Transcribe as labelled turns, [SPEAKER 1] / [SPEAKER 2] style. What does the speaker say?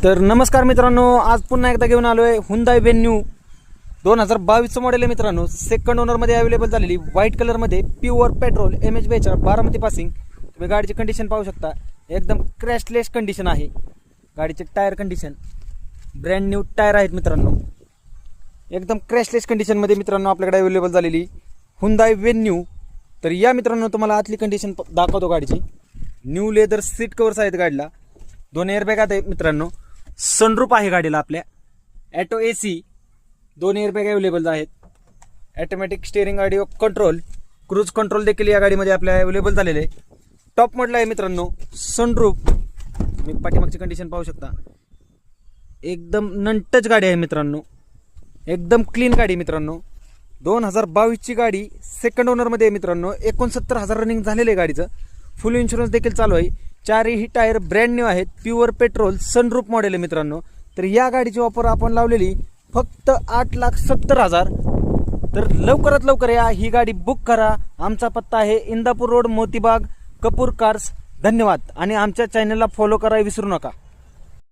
[SPEAKER 1] तर नमस्कार मित्रांनो, आज पुन्हा एकदा घेऊन आलोय हुंदाई वेन्यू 2022 मॉडेल आहे मित्रांनो. सेकंड ओनर मध्ये अवेलेबल झालेली व्हाईट कलर मध्ये pure petrol MH42 Baramati passing. तुम्ही गाडीची कंडिशन पाहू शकता, एकदम क्रॅशलेस कंडिशन आहे. गाडीचे tyre condition brand new tyre आहेत मित्रांनो. एकदम क्रॅशलेस कंडिशन मध्ये मित्रांनो आपल्याकडे अवेलेबल झालेली हुंदाई वेन्यू. तर या मित्रांनो तुम्हाला आतली कंडिशन दाखवतो गाडीची. न्यू लेदर सीट कव्हर्स आहेत गाडीला, 2 एअरबॅग आहेत मित्रांनो. सनरूफ आहे गाडीला आपल्या. ॲटो AC 2 एअरबॅग अवेलेबल आहेत. Automatic steering, audio control, cruise control देखील या गाडीमध्ये आपल्या अवेलेबल झालेले आहे. टॉप मॉडल आहे मित्रांनो. सनरूफ, तुम्ही पाठीमागची कंडिशन पाहू शकता. एकदम नंटच गाडी आहे मित्रांनो, एकदम क्लीन गाडी मित्रांनो. 2022 ची गाडी सेकंड ओनरमध्ये आहे मित्रांनो. 69,000 रनिंग झालेलं आहे गाडीचं. फुल इन्शुरन्स देखील चालू आहे. चारही टायर ब्रँड न्यू आहेत. प्युअर पेट्रोल सनरूफ मॉडेल आहे मित्रांनो. तर या गाडीची ऑफर आपण लावलेली फक्त 8,70,000. तर लवकरात लवकर या, ही गाडी बुक करा. आमचा पत्ता आहे इंदापूर रोड, मोतीबाग, कपूर कार्स. धन्यवाद आणि आमच्या चॅनलला फॉलो करायला विसरू नका.